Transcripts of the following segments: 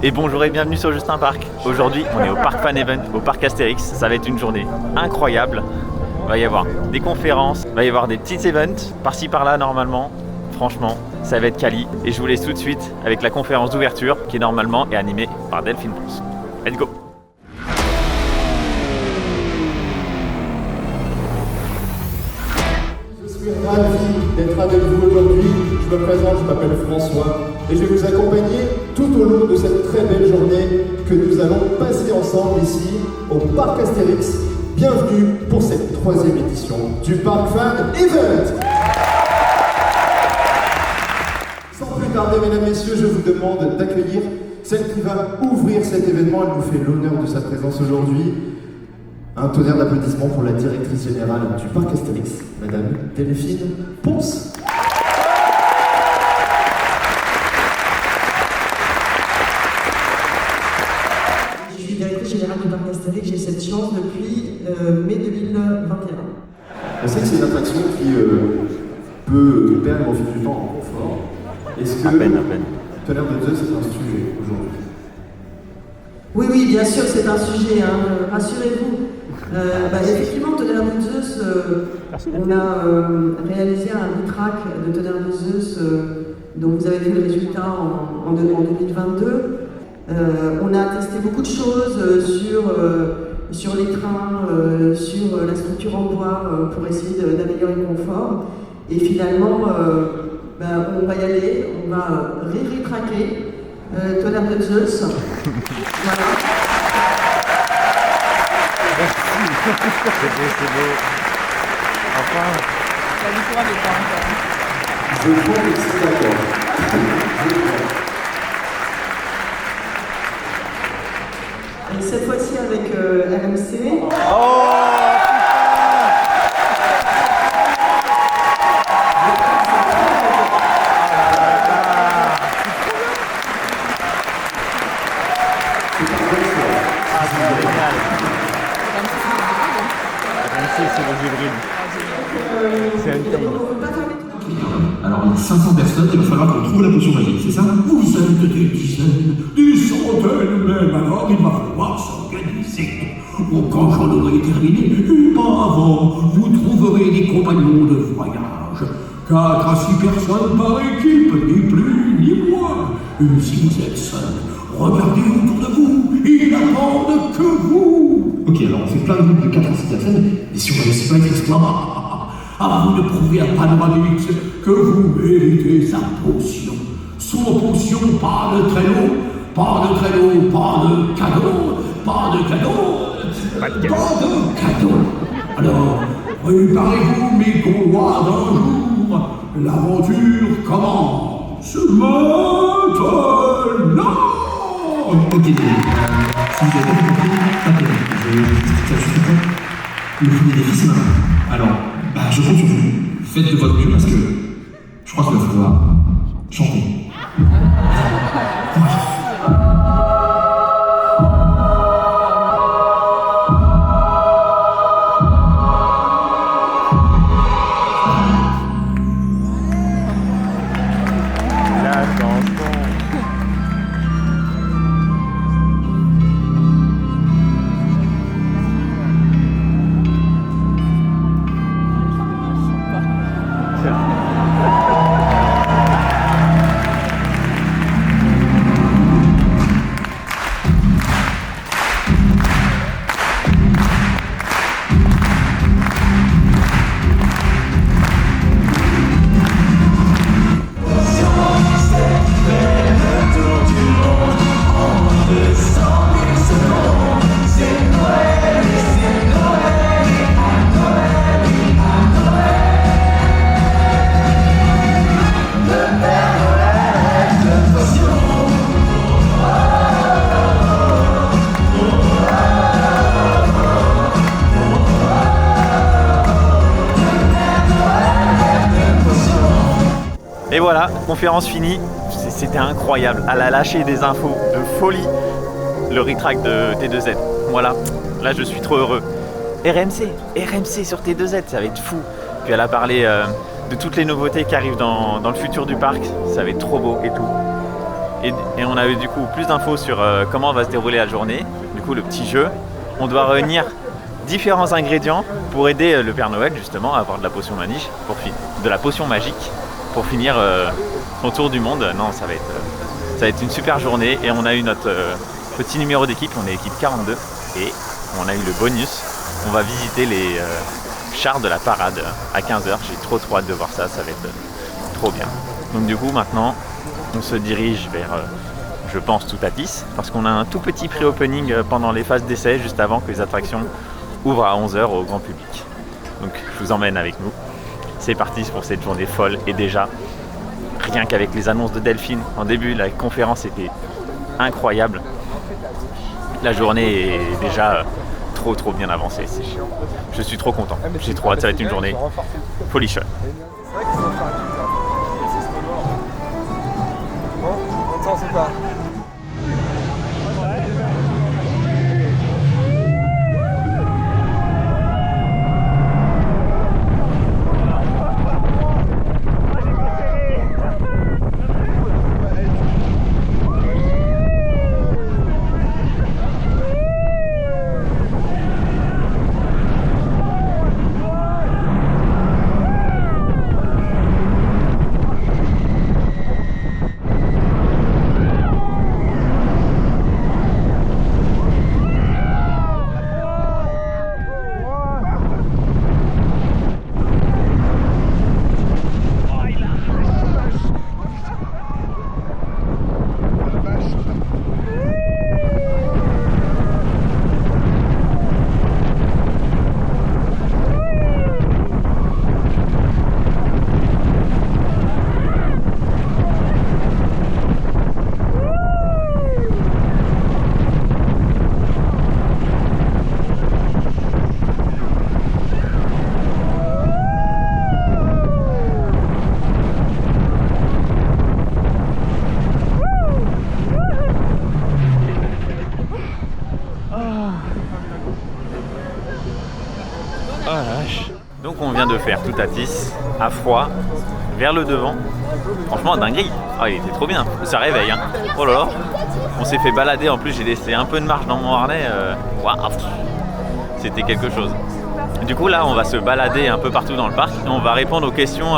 Et bonjour et bienvenue sur Justin Park. Aujourd'hui, on est au Park Fan Event, au Parc Astérix. Ça va être une journée incroyable. Il va y avoir des conférences, il va y avoir des petits events, par-ci par-là normalement. Franchement, ça va être quali. Et je vous laisse tout de suite avec la conférence d'ouverture qui normalement est animée par Delphine Ponce. Let's go! Je suis ravi d'être avec vous aujourd'hui. Je me présente, je m'appelle François et je vais vous accompagner tout au long de cette très belle journée que nous allons passer ensemble ici au Parc Astérix. Bienvenue pour cette 3e édition du Park Fan Event. Sans plus tarder, mesdames, messieurs, je vous demande d'accueillir celle qui va ouvrir cet événement. Elle nous fait l'honneur de sa présence aujourd'hui. Un tonnerre d'applaudissements pour la directrice générale du Parc Astérix, Madame Delphine Ponce. Je suis directrice générale du Parc Astérix, j'ai cette chance depuis mai 2021. On sait que c'est une attraction qui peut perdre au fil du temps en confort. Est-ce que À peine. Tonnerre de Zeus c'est un sujet aujourd'hui? Oui, bien sûr, c'est un sujet, hein, rassurez-vous. Effectivement, Tonnerre de Zeus, on a réalisé un vitrac de Tonnerre de Zeus dont vous avez vu le résultat en 2022. On a testé beaucoup de choses sur les trains, sur la structure en bois pour essayer d'améliorer le confort. Et finalement, on va y aller, on va rétraquer Tonnerre de Zeus. Voilà. C'est beau. Enfin. Je crois que c'est d'accord. Et cette fois-ci avec RMC. C'est le hybride. C'est un time. Alors il y a 500 personnes, il va falloir qu'on trouve la potion magique, c'est ça? Vous êtes des dizaines, des centaines même, alors il va falloir s'organiser. Quand j'en aurai terminé, et pas avant, vous trouverez des compagnons de voyage. 4 à 6 personnes par équipe, ni plus ni moins. Et si vous êtes seul, regardez autour de vous, ils n'attendent que vous. Ok, alors on fait plein de groupes de 4 à 6 personnes, et si on ne réussit pas l'exploit, à vous de prouver à Panoramix que vous méritez sa potion. Sans potion, pas de traîneau, pas de traîneau, pas de cadeau, pas de cadeau, pas de cadeau. Alors, préparez-vous mes Gaulois d'un jour, l'aventure commence maintenant. Ok, si vous avez pas compris, pas de ça suffit pas. Le premier défi, c'est maintenant. Alors, je compte sur vous. Faites de votre mieux parce que je crois qu'il va falloir chanter. Et voilà, conférence finie, c'était incroyable. Elle a lâché des infos de folie, le retrack de T2Z. Voilà, là je suis trop heureux. RMC sur T2Z, ça va être fou. Puis elle a parlé de toutes les nouveautés qui arrivent dans le futur du parc, ça va être trop beau et tout. Et on a eu du coup plus d'infos sur comment va se dérouler la journée. Du coup, le petit jeu, on doit réunir différents ingrédients pour aider le Père Noël justement à avoir de la potion magique pour finir son tour du monde. Non, ça va être une super journée et on a eu notre petit numéro d'équipe, on est équipe 42 et on a eu le bonus. On va visiter les chars de la parade à 15h. J'ai trop hâte de voir ça, ça va être trop bien. Donc du coup maintenant on se dirige vers je pense Toutatis parce qu'on a un tout petit pré-opening pendant les phases d'essai juste avant que les attractions ouvrent à 11h au grand public. Donc je vous emmène avec nous. C'est parti pour cette journée folle et déjà rien qu'avec les annonces de Delphine en début, la conférence était incroyable. La journée est déjà trop bien avancée. Je suis trop content. J'ai trop hâte, ça va être une journée folichonne. C'est pas. Donc on vient de faire Toutatis à froid vers le devant. Franchement dinguerie. Ah, il était trop bien. Ça réveille hein. Oh là là. On s'est fait balader en plus, j'ai laissé un peu de marge dans mon harnais. Waouh. C'était quelque chose. Du coup là on va se balader un peu partout dans le parc et on va répondre aux questions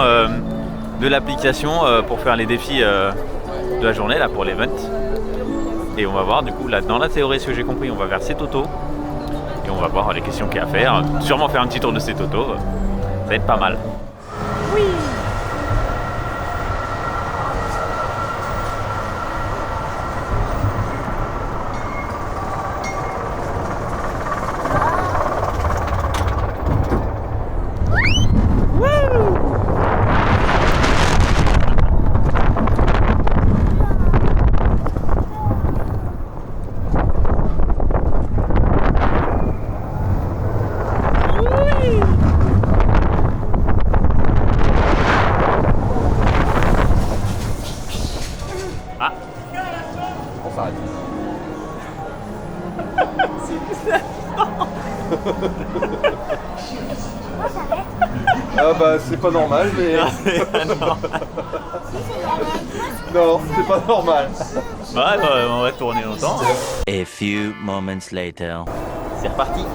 de l'application pour faire les défis de la journée là pour l'event. Et on va voir du coup là dans la théorie, ce que j'ai compris, on va vers Setoto. Et on va voir les questions qu'il y a à faire. Sûrement faire un petit tour de Setoto. Ça va être pas mal. Oui. Ah bah c'est pas normal mais... Non, c'est pas normal. Bah on va tourner longtemps. A few moments later. C'est reparti.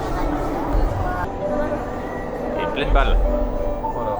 Et pleine balle. Voilà.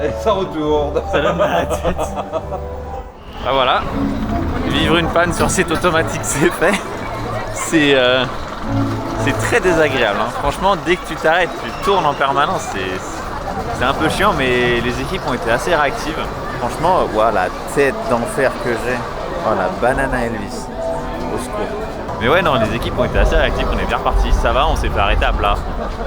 Et ça retourne. Ça donne mal à la tête. Ah voilà. Vivre une panne sur site automatique, c'est fait. C'est très désagréable. Hein. Franchement, dès que tu t'arrêtes, tu tournes en permanence. C'est un peu chiant, mais les équipes ont été assez réactives. Franchement, voilà, la tête d'enfer que j'ai. Oh la banane à Elvis. Au secours. Mais ouais, non, les équipes ont été assez réactives, on est bien repartis. Ça va, on s'est fait arrêter à plat.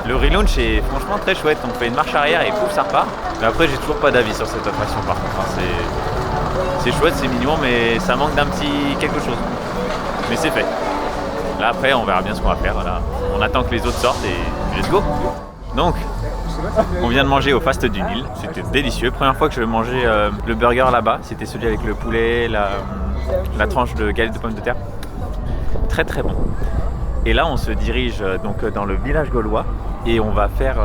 Le relaunch est franchement très chouette. On fait une marche arrière et pouf, ça repart. Mais après, j'ai toujours pas d'avis sur cette attraction par contre. Hein. C'est chouette, c'est mignon, mais ça manque d'un petit quelque chose. Mais c'est fait. Là après, on verra bien ce qu'on va faire. Voilà. On attend que les autres sortent et let's go. Donc, on vient de manger au Fast du Nil. C'était délicieux. Première fois que je mangeais le burger là-bas. C'était celui avec le poulet, la tranche de galette de pommes de terre. Très très bon. Et là, on se dirige donc dans le village gaulois et on va faire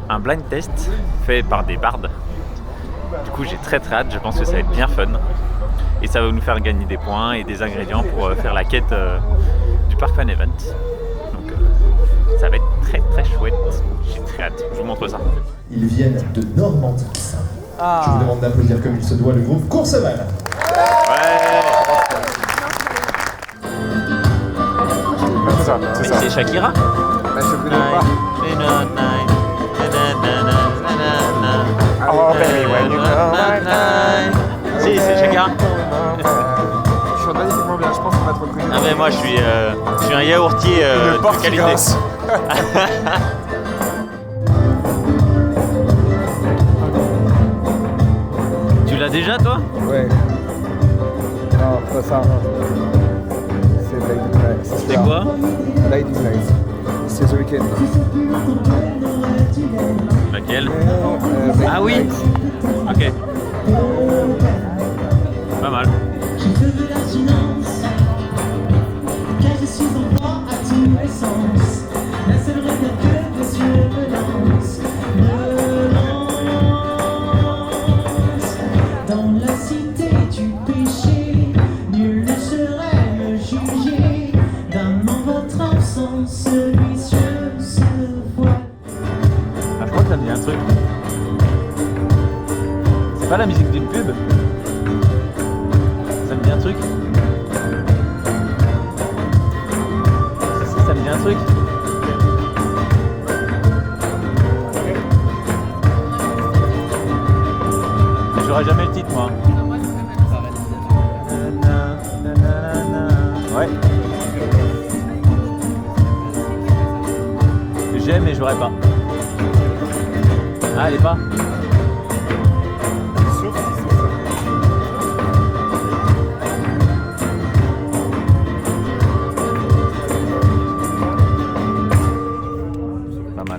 un blind test fait par des bardes. Du coup, j'ai très très hâte. Je pense que ça va être bien fun. Et ça va nous faire gagner des points et des ingrédients pour faire la quête du Park Fan Event. Donc ça va être très très chouette. J'ai très hâte. Je vous montre ça. Ils viennent de Normandie. Je vous demande d'applaudir comme il se doit le groupe Courseval. Ouais. C'est ça. C'est Shakira. Je connais pas. Oh baby, when you come right now. Si, c'est Shakira. Je chante magnifiquement bien, je pense qu'on va te reconnaître. Ah mais moi je suis un yaourtier de qualité. Tu l'as déjà toi? Ouais. Non, pas ça. C'est Lady Night. C'est quoi? Lady Night. C'est The Weeknd. Laquelle? Ah oui. Ok. Pas mal. Je veux la finance, car je suis en proie à tous les sens. La seule rêve que Dieu me lance dans la cité du péché. Nul ne saurait me juger. D'un an votre absence, celui-ci se voit. Ah, je crois que ça me dit un truc. C'est pas la musique d'une pub? Ça me dit un truc? Ça me dit un truc? Mais j'aurai jamais le titre moi. Ouais. J'aime mais j'aurais pas. Ah, elle est pas?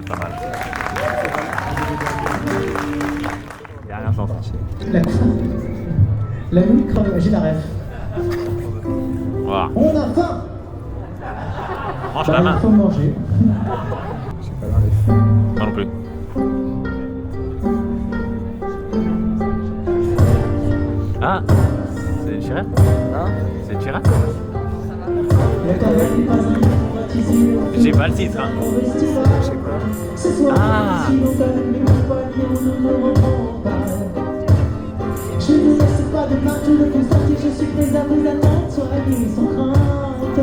Pas mal. Y'a rien sans ça. La nuit creve, j'ai la rêve. Voilà. On a faim. Mange la main. Il faut manger. Moi non plus. Ah, c'est Chirac? Hein? C'est Chirac? J'ai pas le titre. Hein. Je sais pas. Ah. Je ne laisse pas de partout le plus sorti, je suis prêt à vous attendre, soyez sans crainte.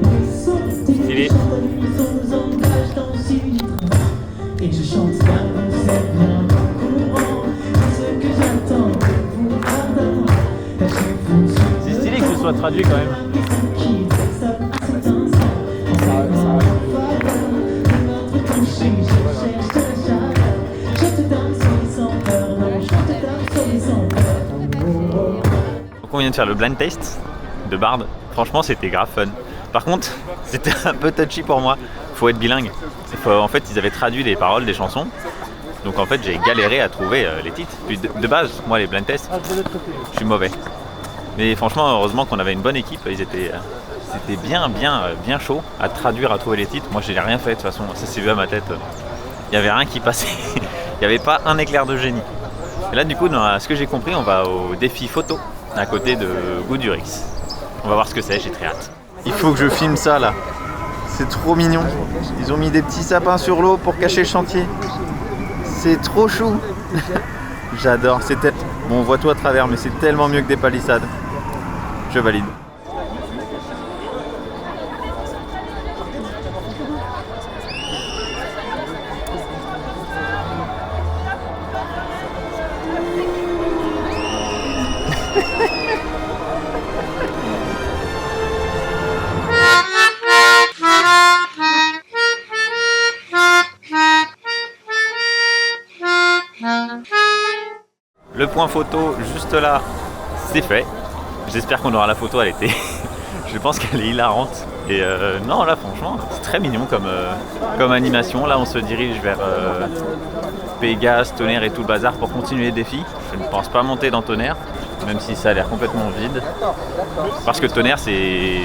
Les sauts Stylé. qui chantent à l'unisson nous engagent dans une train. Et je chante car vous êtes bien au courant de ce que j'attends de vous ardemment. Lâchez-vous sur C'est stylé que ce soit traduit quand même. Donc on vient de faire le blind taste de Bard. Franchement c'était grave fun. Par contre c'était un peu touchy pour moi. Faut être bilingue. En fait ils avaient traduit les paroles des chansons. Donc en fait j'ai galéré à trouver les titres. Puis de base moi les blind tests je suis mauvais. Mais franchement heureusement qu'on avait une bonne équipe. C'était bien chaud à traduire, à trouver les titres. Moi j'ai rien fait de toute façon. Ça s'est vu à ma tête. Il n'y avait rien qui passait. Il n'y avait pas un éclair de génie. Et là du coup dans ce que j'ai compris on va au défi photo à côté de Goudurix. On va voir ce que c'est, j'ai très hâte. Il faut que je filme ça là. C'est trop mignon. Ils ont mis des petits sapins sur l'eau pour cacher le chantier. C'est trop chou. J'adore. Bon, on voit tout à travers, mais c'est tellement mieux que des palissades. Je valide. Le point photo juste là, c'est fait. J'espère qu'on aura la photo à l'été. Je pense qu'elle est hilarante. Et non, là, franchement, c'est très mignon comme animation. Là, on se dirige vers Pégase, Tonnerre et tout le bazar pour continuer les défis. Je ne pense pas monter dans Tonnerre, même si ça a l'air complètement vide. Parce que Tonnerre, c'est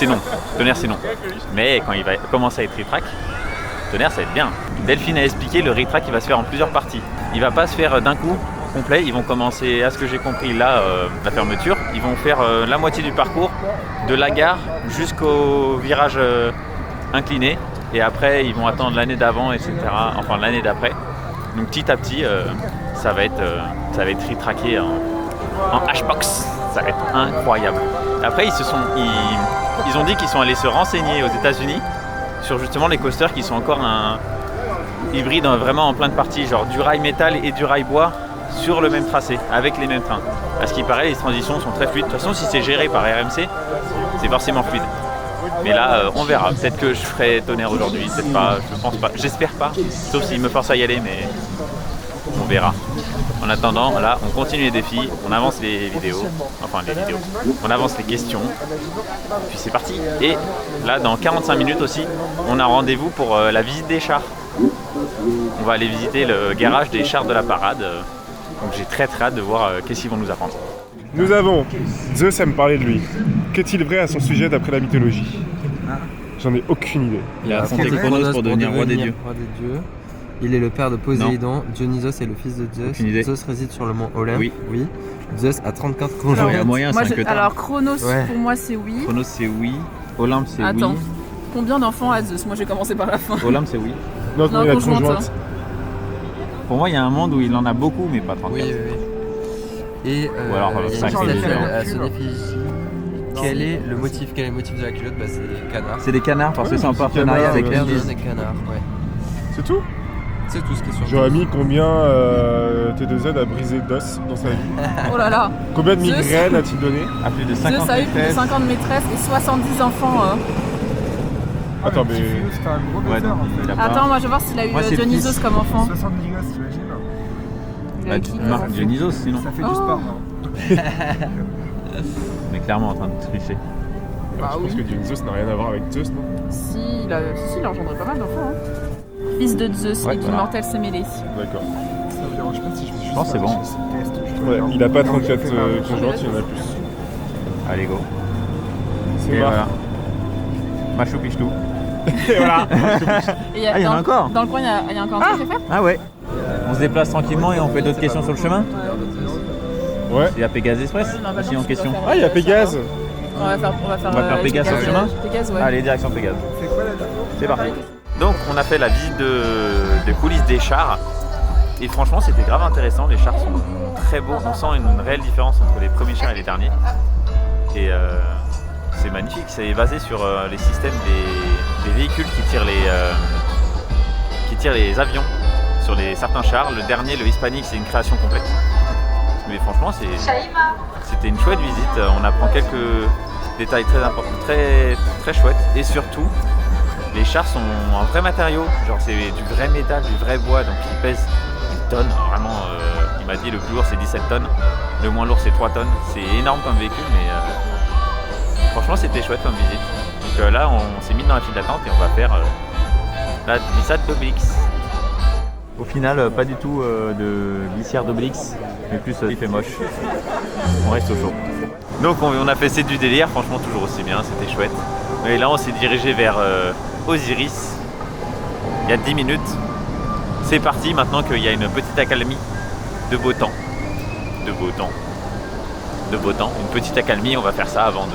non. Tonnerre, c'est non. Mais quand il va commencer à être ritrac, Tonnerre, ça va être bien. Delphine a expliqué, le ritrac, il va se faire en plusieurs parties. Il va pas se faire d'un coup complet. Ils vont commencer, à ce que j'ai compris là, la fermeture. Ils vont faire la moitié du parcours, de la gare jusqu'au virage incliné. Et après, ils vont attendre l'année d'avant, etc. Enfin, l'année d'après. Donc petit à petit, ça va être ritraqué en Hbox. Ça va être incroyable. Après, ils ont dit qu'ils sont allés se renseigner aux États-Unis sur justement les coasters qui sont encore un hybride vraiment en plein de parties, genre du rail métal et du rail bois sur le même tracé, avec les mêmes trains. À ce qui paraît, les transitions sont très fluides. De toute façon, si c'est géré par RMC, c'est forcément fluide. Mais là, on verra. Peut-être que je ferai Tonnerre aujourd'hui, peut-être pas, je pense pas. J'espère pas, sauf s'il me force à y aller, mais on verra. En attendant, là, on continue les défis, on avance les vidéos, on avance les questions, puis c'est parti. Et là, dans 45 minutes aussi, on a rendez-vous pour la visite des chars. On va aller visiter le garage des chars de la parade. Donc j'ai très hâte de voir qu'est-ce qu'ils vont nous apprendre. Nous avons Zeus à me parler de lui. Qu'est-il vrai à son sujet d'après la mythologie? J'en ai aucune idée. Il a affronté Chronos pour devenir roi des dieux. Il est le père de Poséidon. Dionysos est le fils de Zeus. Zeus réside sur le mont Olympe. Oui. Zeus a 34 conjoints. Il y a moyen, c'est un que alors Chronos, pour moi c'est oui. Chronos c'est oui. Olympe c'est oui. Attends, combien d'enfants a Zeus? Moi j'ai commencé par la fin. Olympe c'est oui. Non, il a conjointe. Pour moi, il y a un monde où il en a beaucoup, mais pas 34. Oui. Et ou alors, il y a une question à son effigie. Quel est le motif de la culotte? C'est des canards. C'est des canards parce que c'est en partenariat avec l'air des canards, ouais. C'est tout? C'est tout ce qui est sur. J'aurais mis combien T2Z a brisé d'os dans sa vie? Oh là là. Combien de migraines a-t-il donné? À plus de 50 Zeus a eu plus de 50 maîtresses et 70 enfants. Attends, mais. C'était un gros baiser en fait. Attends, moi je vais voir s'il a eu Dionysos comme enfant. 70 gosses, t'imagines? Marc Dionysos sinon. Ça fait du sport. On est clairement en train de tricher. Je pense que Dionysos n'a rien à voir avec Zeus, non? Si, il a engendré pas mal d'enfants. Fils de Zeus et d'immortel Sémélé. D'accord. Ça me dérange pas si je me suis. Je pense que c'est bon. Ouais, il a pas 34 conjointes, il y en a plus. Allez, go. C'est et marrant. voilà. Machou pichou. Et voilà. Et il y en a encore. Dans le coin, il y a encore un truc à faire. Ah ouais. On se déplace tranquillement et on fait d'autres questions sur le chemin. Ouais. Il y a Pégase Express aussi en question. Ah, il y a Pégase. On va faire Pégase sur le chemin. Pégase, ouais. Allez, direction Pégase. C'est quoi là-dedans? C'est parti. Donc on a fait la visite de coulisses des chars. Et franchement, c'était grave intéressant. Les chars sont très beaux. On sent une réelle différence entre les premiers chars et les derniers. Et c'est magnifique. C'est basé sur les systèmes des véhicules qui tirent les avions sur certains chars. Le dernier, le Hispanic, c'est une création complète. Mais franchement, c'était une chouette visite. On apprend quelques détails très importants, très chouettes. Et surtout, les chars sont en vrai matériau. Genre c'est du vrai métal, du vrai bois. Donc ils pèsent une tonne. Vraiment, il m'a dit le plus lourd c'est 17 tonnes. Le moins lourd c'est 3 tonnes. C'est énorme comme véhicule, mais franchement c'était chouette comme visite. Donc là on s'est mis dans la file d'attente et on va faire la glissade d'Obélix. Au final, pas du tout de glissière d'Obélix, mais plus il fait moche. On reste au chaud. Donc on a fait c'est du délire, franchement toujours aussi bien, c'était chouette. Et là on s'est dirigé vers Osiris il y a 10 minutes. C'est parti maintenant qu'il y a une petite accalmie de beau temps. Une petite accalmie, on va faire ça avant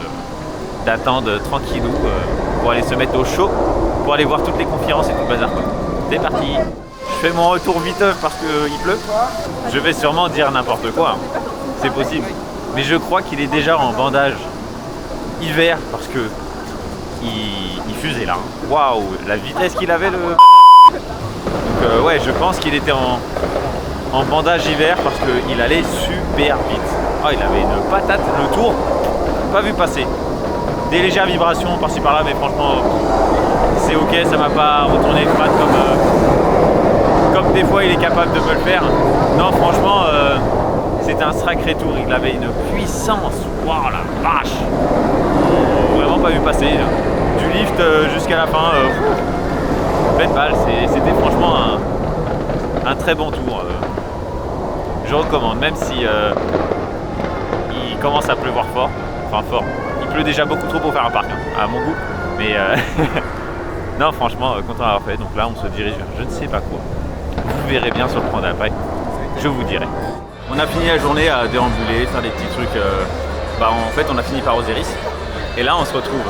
d'attendre tranquillou pour aller se mettre au chaud, pour aller voir toutes les conférences et tout le bazar. C'est parti. Je fais mon retour viteuf parce qu'il pleut. Je vais sûrement dire n'importe quoi, c'est possible. Mais je crois qu'il est déjà en bandage hiver parce que il fusait là. Waouh, la vitesse qu'il avait le. Donc ouais, je pense qu'il était en bandage hiver parce qu'il allait super vite. Oh, il avait une patate, le tour, pas vu passer. Des légères vibrations par-ci par-là, mais franchement, c'est ok, ça m'a pas retourné le crâne comme des fois il est capable de me le faire. Non, franchement, C'était un sacré tour, il avait une puissance. Waouh la vache! Vraiment pas vu passer. Là. Du lift jusqu'à la fin. Pleine balle, c'était franchement un très bon tour. Je recommande, même si il commence à pleuvoir fort. Enfin fort. Il pleut déjà beaucoup trop pour faire un parc, hein, à mon goût. Mais non, franchement, content d'avoir fait. Donc là, on se dirige vers je ne sais pas quoi. Vous verrez bien sur le plan d'après. Je vous dirai. On a fini la journée à déambuler, faire des petits trucs. En fait, on a fini par Osiris. Et là, on se retrouve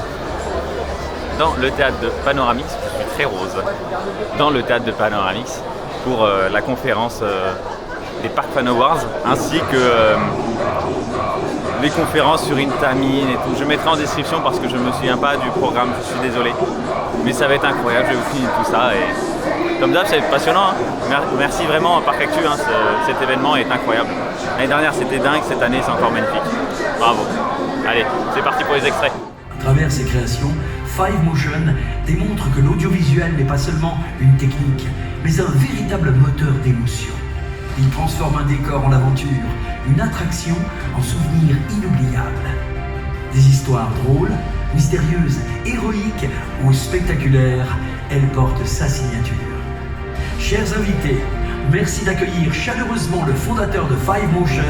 dans le théâtre de Panoramix. Je suis très rose. Dans le théâtre de Panoramix pour la conférence des Park Fan Awards, ainsi que les conférences sur Intamin et tout. Je mettrai en description parce que je ne me souviens pas du programme, je suis désolé. Mais ça va être incroyable, je vais vous finir tout ça. Et comme d'hab, c'est passionnant. Hein. Merci vraiment Parc Actu, hein, cet événement est incroyable. L'année dernière c'était dingue, cette année c'est encore magnifique. Bravo. Allez, c'est parti pour les extraits. À travers ses créations, Five Motion démontre que l'audiovisuel n'est pas seulement une technique, mais un véritable moteur d'émotion. Il transforme un décor en aventure, une attraction en souvenir inoubliable. Des histoires drôles, mystérieuses, héroïques ou spectaculaires, elle porte sa signature. Chers invités, merci d'accueillir chaleureusement le fondateur de Five Motion,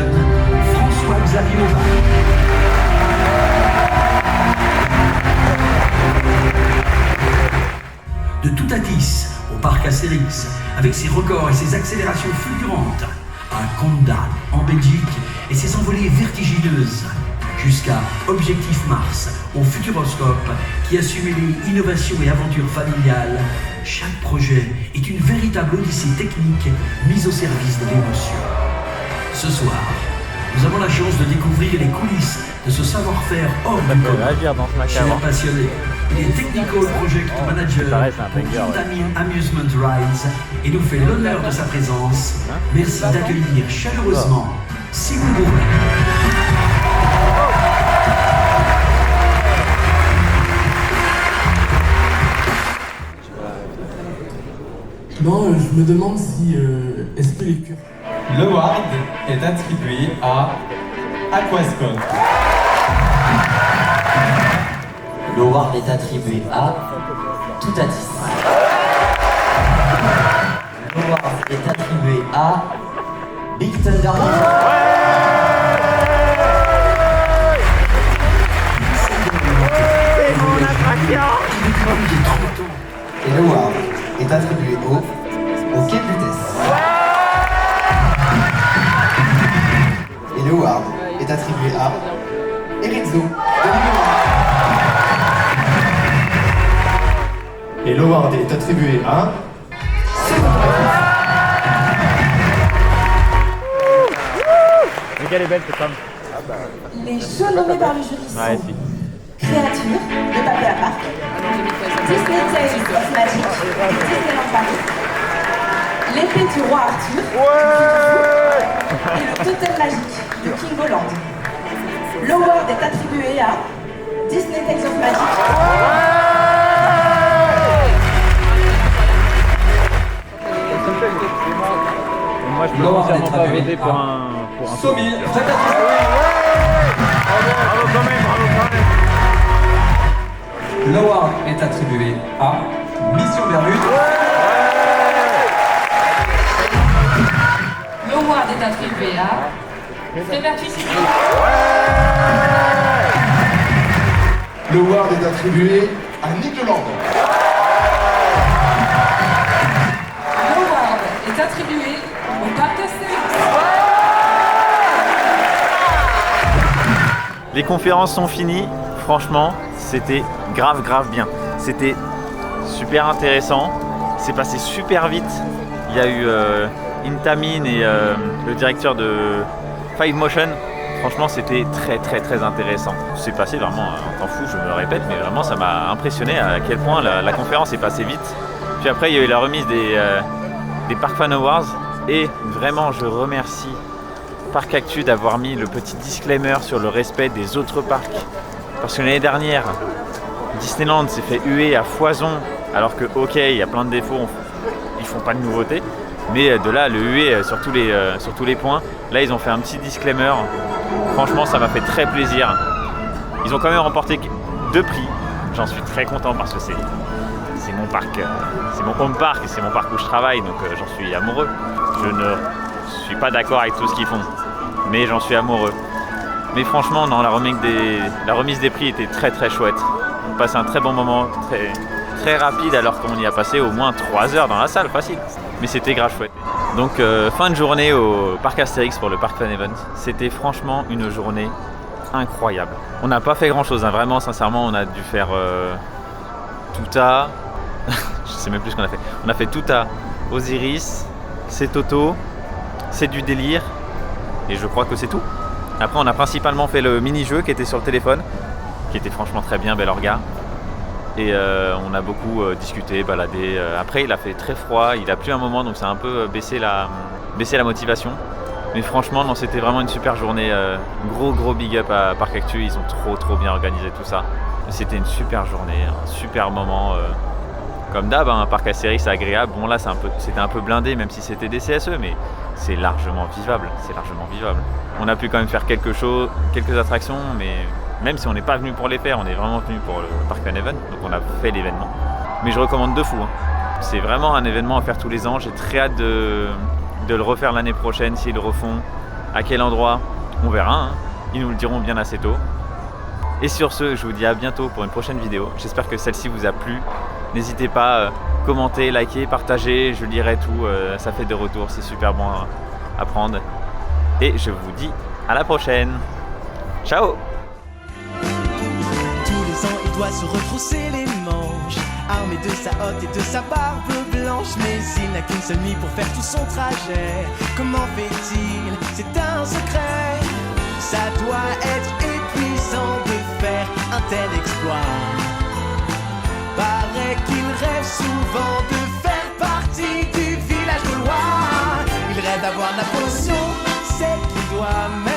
François-Xavier Aubin. De Toutatis au parc Astérix, avec ses records et ses accélérations fulgurantes, à Conda en Belgique et ses envolées vertigineuses, jusqu'à Objectif Mars au Futuroscope qui a su mêler innovation et aventure familiale, chaque projet est une véritable odyssée technique mise au service de l'émotion. Ce soir, nous avons la chance de découvrir les coulisses de ce savoir-faire hors du commun. Chers passionnés, il est Technical Project Manager pour Intamin Amusement Rides et nous fait l'honneur de sa présence. Merci d'accueillir chaleureusement Simon Bourlet. Non, je me demande si est-ce que les cures... L'award est attribué à Aquascope. L'award est attribué à Toutatis. L'award est attribué à Big Thunder. C'est mon attraction. Et l'award est attribué au Quai de Vitesse. Et l'award est attribué à Erizzo. Et l'award est attribué à... Mais quelle est belle cette femme. Les jeux nommés par le jury sont Créature, de papier à parc, Disney Tales of Magic, Disneyland Paris, L'épée du roi Arthur, et le totem magique de King Holland. L'award est attribué à Disney Tales of Magic. Moi je peux entièrement pas voter pour un Somil, bravo quand même. L'award est attribué à Mission Bermude. L'award est attribué à Frévertus City. L'award est attribué à Nicoland. L'award est attribué au parc Astérix. Les conférences sont finies, franchement, c'était grave bien. C'était super intéressant, c'est passé super vite. Il y a eu Intamin et le directeur de Five Motion. Franchement, c'était très intéressant. C'est passé vraiment un temps fou, je me répète, mais vraiment ça m'a impressionné à quel point la conférence est passée vite. Puis après, il y a eu la remise des Park Fan Awards et vraiment, je remercie Parc Actu d'avoir mis le petit disclaimer sur le respect des autres parcs. Parce que l'année dernière, Disneyland s'est fait huer à foison, alors que ok, il y a plein de défauts, ils font pas de nouveautés. Mais de là, le huer sur tous les points. Là, ils ont fait un petit disclaimer. Franchement, ça m'a fait très plaisir. Ils ont quand même remporté 2 prix. J'en suis très content parce que c'est mon parc, c'est mon home park et c'est mon parc où je travaille, donc j'en suis amoureux. Je ne suis pas d'accord avec tout ce qu'ils font, mais j'en suis amoureux. Mais franchement, non, la remise des prix était très très chouette. On passait un très bon moment, très rapide, alors qu'on y a passé au moins 3 heures dans la salle, facile. Mais c'était grave chouette. Donc fin de journée au parc Astérix pour le Park Fun Event. C'était franchement une journée incroyable. On n'a pas fait grand chose, hein. Vraiment, sincèrement, on a dû faire tout à... je sais même plus ce qu'on a fait. On a fait tout à Osiris, c'est Toto, c'est du délire, et je crois que c'est tout. Après, on a principalement fait le mini-jeu qui était sur le téléphone, qui était franchement très bien, bel orga. Et on a beaucoup discuté, baladé. Après, il a fait très froid, il a plu un moment, donc ça a un peu baissé la motivation. Mais franchement, non, c'était vraiment une super journée. Gros big up à Parc Actu, ils ont trop bien organisé tout ça. C'était une super journée, un super moment. Comme d'hab, un parc Astérix, c'est agréable. Bon là, c'était un peu blindé, même si c'était des CSE, mais c'est largement vivable. On a pu quand même faire quelques attractions, mais même si on n'est pas venu pour les faire, on est vraiment venu pour le Park Fun Event, donc on a fait l'événement. Mais je recommande de fou. Hein. C'est vraiment un événement à faire tous les ans. J'ai très hâte de le refaire l'année prochaine s'ils le refont. À quel endroit? On verra. Hein. Ils nous le diront bien assez tôt. Et sur ce, je vous dis à bientôt pour une prochaine vidéo. J'espère que celle-ci vous a plu. N'hésitez pas à commenter, liker, partager. Je lirai tout. Ça fait des retours. C'est super bon à prendre. Et je vous dis à la prochaine. Ciao! Tous les ans, il doit se retrousser les manches, armé de sa hotte et de sa barbe blanche. Mais il n'a qu'une seule nuit pour faire tout son trajet. Comment fait-il? C'est un secret. Ça doit être épuisant de faire un tel exploit. Paraît qu'il rêve souvent de faire partie du village gaulois. Il rêve d'avoir la potion, c'est qu'il doit mettre